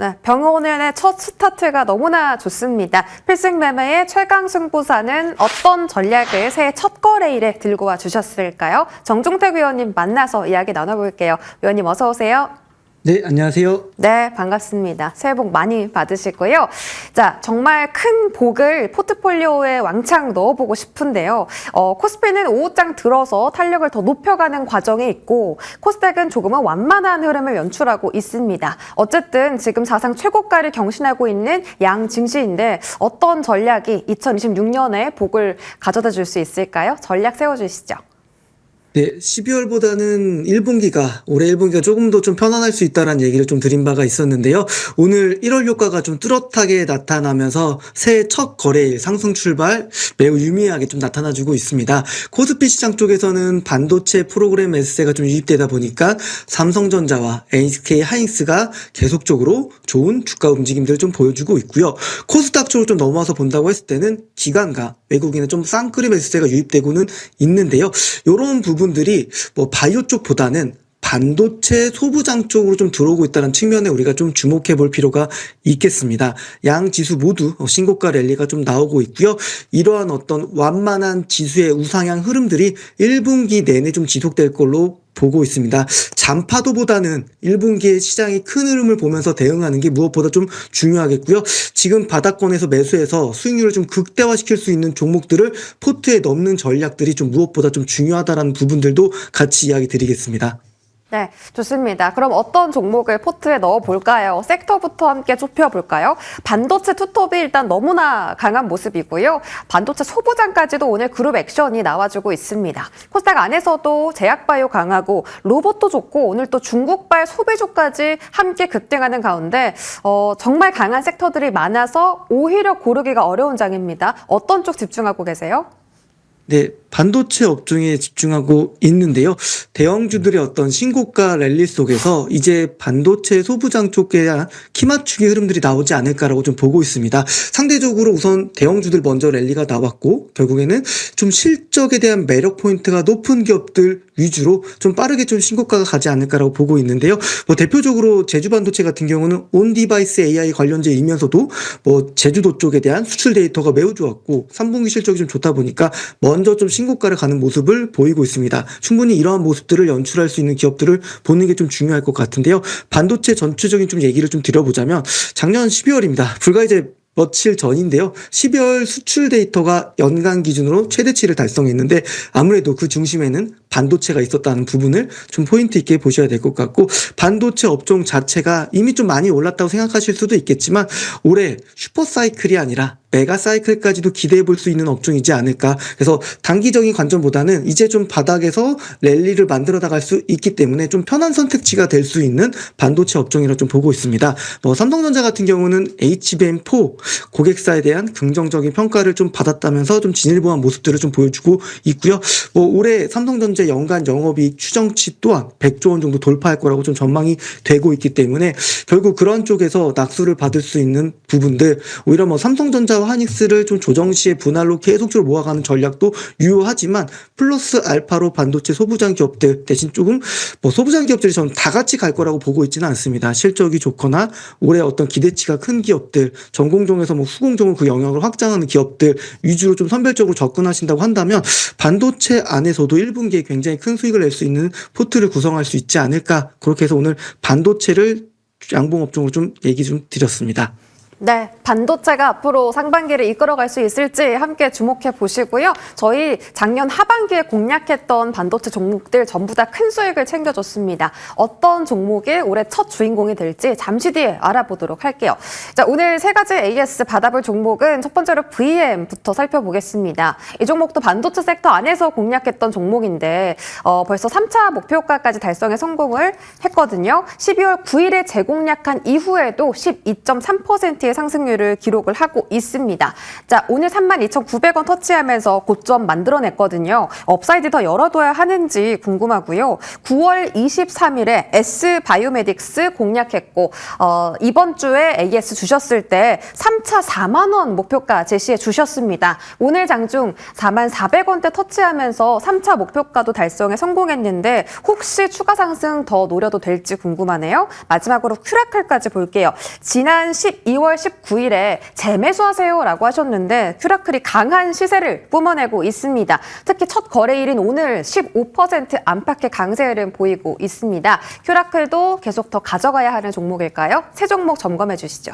네, 병원의 첫 스타트가 너무나 좋습니다. 필승 매매의 최강 승부사는 어떤 전략을 새해 첫 거래일에 들고 와 주셨을까요? 정종택 위원님 만나서 이야기 나눠볼게요. 위원님 어서 오세요. 네, 안녕하세요. 네, 반갑습니다. 새해 복 많이 받으시고요. 자, 정말 큰 복을 포트폴리오에 왕창 넣어보고 싶은데요. 코스피는 오후장 들어서 탄력을 더 높여가는 과정에 있고 코스닥은 조금은 완만한 흐름을 연출하고 있습니다. 어쨌든 지금 사상 최고가를 경신하고 있는 양 증시인데 어떤 전략이 2026년에 복을 가져다 줄 수 있을까요? 전략 세워주시죠. 네, 12월보다는 1분기가, 올해 1분기가 조금 더 좀 편안할 수 있다는 얘기를 좀 드린 바가 있었는데요. 오늘 1월 효과가 좀 뚜렷하게 나타나면서 새해 첫 거래일 상승 출발 매우 유미하게 좀 나타나주고 있습니다. 코스피 시장 쪽에서는 반도체 프로그램 매수세가 좀 유입되다 보니까 삼성전자와 SK 하이닉스가 계속적으로 좋은 주가 움직임들을 좀 보여주고 있고요. 코스닥 쪽으로 좀 넘어와서 본다고 했을 때는 기관과 외국인의 좀 쌍끌이 매수세가 유입되고는 있는데요. 이런 부분들이 뭐 바이오 쪽보다는 반도체 소부장 쪽으로 좀 들어오고 있다는 측면에 우리가 좀 주목해 볼 필요가 있겠습니다. 양 지수 모두 신고가 랠리가 좀 나오고 있고요. 이러한 어떤 완만한 지수의 우상향 흐름들이 1분기 내내 좀 지속될 걸로 보고 있습니다. 잔파도보다는 1분기에 시장이 큰 흐름을 보면서 대응하는 게 무엇보다 좀 중요하겠고요. 지금 바닥권에서 매수해서 수익률을 좀 극대화시킬 수 있는 종목들을 포트에 넣는 전략들이 좀 무엇보다 좀 중요하다는 부분들도 같이 이야기 드리겠습니다. 네, 좋습니다. 그럼 어떤 종목을 포트에 넣어볼까요? 섹터부터 함께 좁혀볼까요? 반도체 투톱이 일단 너무나 강한 모습이고요. 반도체 소부장까지도 오늘 그룹 액션이 나와주고 있습니다. 코스닥 안에서도 제약바이오 강하고 로봇도 좋고 오늘 또 중국발 소비주까지 함께 급등하는 가운데 정말 강한 섹터들이 많아서 오히려 고르기가 어려운 장입니다. 어떤 쪽 집중하고 계세요? 네, 반도체 업종에 집중하고 있는데요. 대형주들의 어떤 신고가 랠리 속에서 이제 반도체 소부장 쪽에 대한 키맞추기 흐름들이 나오지 않을까라고 좀 보고 있습니다. 상대적으로 우선 대형주들 먼저 랠리가 나왔고 결국에는 좀 실적에 대한 매력 포인트가 높은 기업들 위주로 좀 빠르게 좀 신고가가 가지 않을까라고 보고 있는데요. 뭐 대표적으로 제주반도체 같은 경우는 온디바이스 AI 관련주이면서도 뭐 제주도 쪽에 대한 수출 데이터가 매우 좋았고 3분기 실적이 좀 좋다 보니까 먼저 좀 신고가를 가는 모습을 보이고 있습니다. 충분히 이러한 모습들을 연출할 수 있는 기업들을 보는 게 좀 중요할 것 같은데요. 반도체 전체적인 좀 얘기를 좀 드려보자면 작년 12월입니다. 불과 이제 며칠 전인데요. 12월 수출 데이터가 연간 기준으로 최대치를 달성했는데 아무래도 그 중심에는 반도체가 있었다는 부분을 좀 포인트 있게 보셔야 될 것 같고 반도체 업종 자체가 이미 좀 많이 올랐다고 생각하실 수도 있겠지만 올해 슈퍼사이클이 아니라 메가사이클까지도 기대해 볼 수 있는 업종이지 않을까. 그래서 단기적인 관점보다는 이제 좀 바닥에서 랠리를 만들어 나갈 수 있기 때문에 좀 편한 선택지가 될 수 있는 반도체 업종이라 좀 보고 있습니다. 삼성전자 같은 경우는 HBM4 고객사에 대한 긍정적인 평가를 좀 받았다면서 좀 진일보한 모습들을 좀 보여주고 있고요. 올해 삼성전자 연간 영업이익 추정치 또한 100조 원 정도 돌파할 거라고 좀 전망이 되고 있기 때문에 결국 그런 쪽에서 낙수를 받을 수 있는 부분들 오히려 삼성전자 하이닉스를 좀 조정 시에 분할로 계속적으로 모아가는 전략도 유효하지만 플러스 알파로 반도체 소부장 기업들 대신 조금 소부장 기업들이 저는 다 같이 갈 거라고 보고 있지는 않습니다. 실적이 좋거나 올해 어떤 기대치가 큰 기업들 전공종에서 후공종으로 그 영역을 확장하는 기업들 위주로 좀 선별적으로 접근하신다고 한다면 반도체 안에서도 1분기에 굉장히 큰 수익을 낼 수 있는 포트를 구성할 수 있지 않을까 그렇게 해서 오늘 반도체를 양봉업종으로 좀 얘기 좀 드렸습니다. 네, 반도체가 앞으로 상반기를 이끌어갈 수 있을지 함께 주목해 보시고요. 저희 작년 하반기에 공략했던 반도체 종목들 전부 다 큰 수익을 챙겨줬습니다. 어떤 종목이 올해 첫 주인공이 될지 잠시 뒤에 알아보도록 할게요. 자, 오늘 세 가지 AS 받아볼 종목은 첫 번째로 VM부터 살펴보겠습니다. 이 종목도 반도체 섹터 안에서 공략했던 종목인데 벌써 3차 목표가까지 달성에 성공을 했거든요. 12월 9일에 재공략한 이후에도 12.3% 가지의 상승률을 기록을 하고 있습니다. 자, 오늘 32,900원 터치하면서 고점 만들어냈거든요. 업사이드 더 열어둬야 하는지 궁금하고요. 9월 23일에 S바이오메딕스 공략했고 이번 주에 AS 주셨을 때 3차 4만 원 목표가 제시해 주셨습니다. 오늘 장중 44,000원대 터치하면서 3차 목표가도 달성에 성공했는데 혹시 추가 상승 더 노려도 될지 궁금하네요. 마지막으로 큐라클까지 볼게요. 지난 12월 19일에 재매수하세요라고 하셨는데 큐라클이 강한 시세를 뿜어내고 있습니다. 특히 첫 거래일인 오늘 15% 안팎의 강세 흐름 보이고 있습니다. 큐라클도 계속 더 가져가야 하는 종목일까요? 세 종목 점검해 주시죠.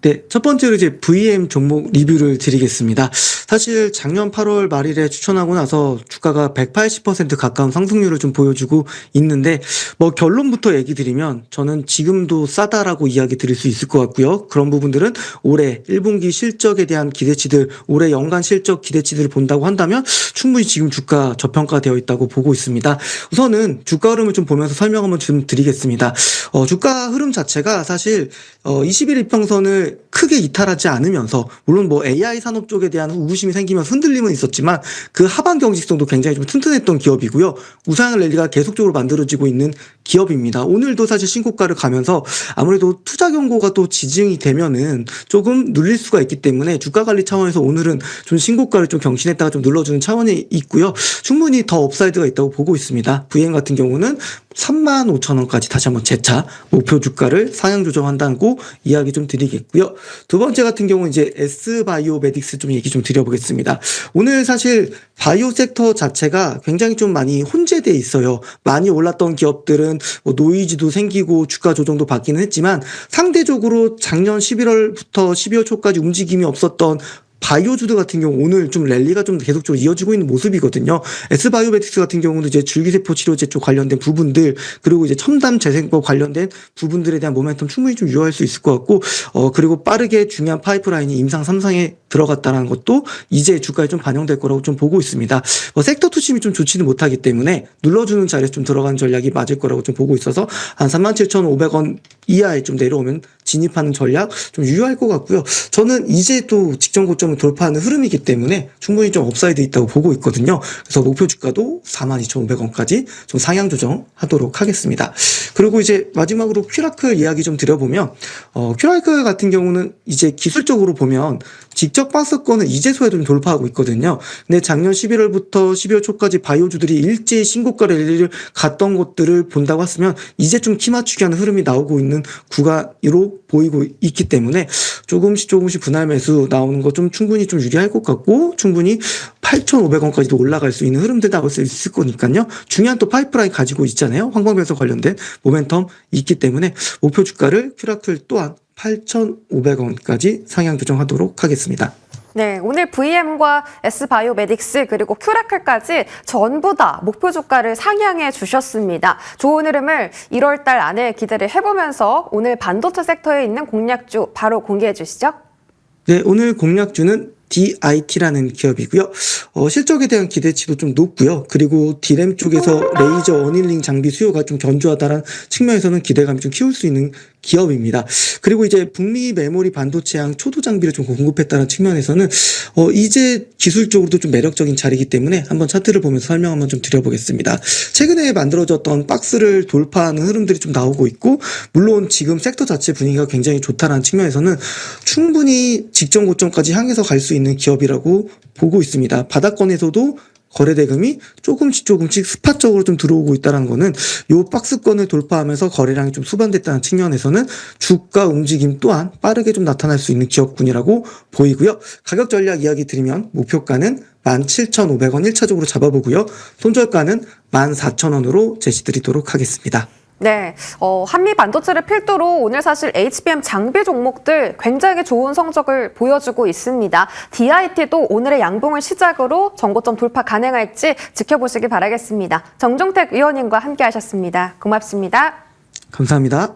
네, 첫 번째로 이제 VM 종목 리뷰를 드리겠습니다. 사실 작년 8월 말일에 추천하고 나서 주가가 180% 가까운 상승률을 좀 보여주고 있는데 뭐 결론부터 얘기 드리면 저는 지금도 싸다라고 이야기 드릴 수 있을 것 같고요. 그런 부분들은 올해 1분기 실적에 대한 기대치들, 올해 연간 실적 기대치들을 본다고 한다면 충분히 지금 주가 저평가되어 있다고 보고 있습니다. 우선은 주가 흐름을 좀 보면서 설명 한번 좀 드리겠습니다. 주가 흐름 자체가 사실 21 이평선을 크게 이탈하지 않으면서 물론 뭐 AI 산업 쪽에 대한 우구심이 생기면서 흔들림은 있었지만 그 하반 경직성도 굉장히 좀 튼튼했던 기업이고요. 우상 랠리가 계속적으로 만들어지고 있는 기업입니다. 오늘도 사실 신고가를 가면서 아무래도 투자 경고가 또 지증이 되면은 조금 눌릴 수가 있기 때문에 주가 관리 차원에서 오늘은 좀 신고가를 좀 경신했다가 좀 눌러주는 차원이 있고요. 충분히 더 업사이드가 있다고 보고 있습니다. VM 같은 경우는 35,000원까지 다시 한번 재차 목표 주가를 상향 조정한다고 이야기 좀 드리겠고요. 두 번째 같은 경우는 이제 S바이오메딕스 좀 얘기 좀 드려보겠습니다. 오늘 사실 바이오 섹터 자체가 굉장히 좀 많이 혼재돼 있어요. 많이 올랐던 기업들은 뭐 노이즈도 생기고 주가 조정도 받기는 했지만 상대적으로 작년 11월부터 12월 초까지 움직임이 없었던 바이오주드 같은 경우 오늘 좀 랠리가 좀 계속적으로 이어지고 있는 모습이거든요. S바이오메딕스 같은 경우도 이제 줄기세포 치료제 쪽 관련된 부분들 그리고 이제 첨단 재생법 관련된 부분들에 대한 모멘텀 충분히 좀 유효할 수 있을 것 같고 그리고 빠르게 중요한 파이프라인이 임상 3상에 들어갔다는 것도 이제 주가에 좀 반영될 거라고 좀 보고 있습니다. 섹터 투심이 좀 좋지는 못하기 때문에 눌러주는 자리에 좀 들어가는 전략이 맞을 거라고 좀 보고 있어서 한 37,500원 이하에 좀 내려오면 진입하는 전략 좀 유효할 것 같고요. 저는 이제 또 직전 고점을 돌파하는 흐름이기 때문에 충분히 좀 업사이드 있다고 보고 있거든요. 그래서 목표 주가도 42,500원까지 좀 상향 조정하도록 하겠습니다. 그리고 이제 마지막으로 큐라클 이야기 좀 드려보면 큐라클 같은 경우는 이제 기술적으로 보면 직접 박스권은 이제서야 좀 돌파하고 있거든요. 근데 작년 11월부터 12월 초까지 바이오주들이 일제히 신고가 랠리를 갔던 것들을 본다고 했으면 이제 좀 키 맞추기 하는 흐름이 나오고 있는 구간으로 보이고 있기 때문에 조금씩 분할 매수 나오는 거 좀 충분히 좀 유리할 것 같고 충분히 8,500원까지도 올라갈 수 있는 흐름들 나올 수 있을 거니까요. 중요한 또 파이프라인 가지고 있잖아요. 황방변소 관련된 모멘텀 있기 때문에 목표 주가를 큐라클 또한 8,500원까지 상향 조정하도록 하겠습니다. 네, 오늘 VM과 S바이오메딕스 그리고 큐라클까지 전부 다 목표 주가를 상향해 주셨습니다. 좋은 흐름을 1월 달 안에 기대를 해보면서 오늘 반도체 섹터에 있는 공략주 바로 공개해 주시죠. 네, 오늘 공략주는 DIT라는 기업이고요. 실적에 대한 기대치도 좀 높고요. 그리고 D램 쪽에서 레이저 어닐링 장비 수요가 좀 견조하다는 측면에서는 기대감이 좀 키울 수 있는 기업입니다. 그리고 이제 북미 메모리 반도체향 초도 장비를 좀 공급했다는 측면에서는 이제 기술적으로도 좀 매력적인 자리이기 때문에 한번 차트를 보면서 설명 한번 좀 드려보겠습니다. 최근에 만들어졌던 박스를 돌파하는 흐름들이 좀 나오고 있고 물론 지금 sek터 자체 분위기가 굉장히 좋다는 측면에서는 충분히 직전 고점까지 향해서 갈 수 있는 기업이라고 보고 있습니다. 바닥권에서도 거래 대금이 조금씩 스팟적으로 좀 들어오고 있다는 거는 요 박스권을 돌파하면서 거래량이 좀 수반됐다는 측면에서는 주가 움직임 또한 빠르게 좀 나타날 수 있는 기업군이라고 보이고요. 가격 전략 이야기 드리면 목표가는 17,500원 1차적으로 잡아보고요. 손절가는 14,000원으로 제시드리도록 하겠습니다. 네, 한미 반도체를 필두로 오늘 사실 HBM 장비 종목들 굉장히 좋은 성적을 보여주고 있습니다. DIT도 오늘의 양봉을 시작으로 전고점 돌파 가능할지 지켜보시기 바라겠습니다. 정종택 위원님과 함께 하셨습니다. 고맙습니다. 감사합니다.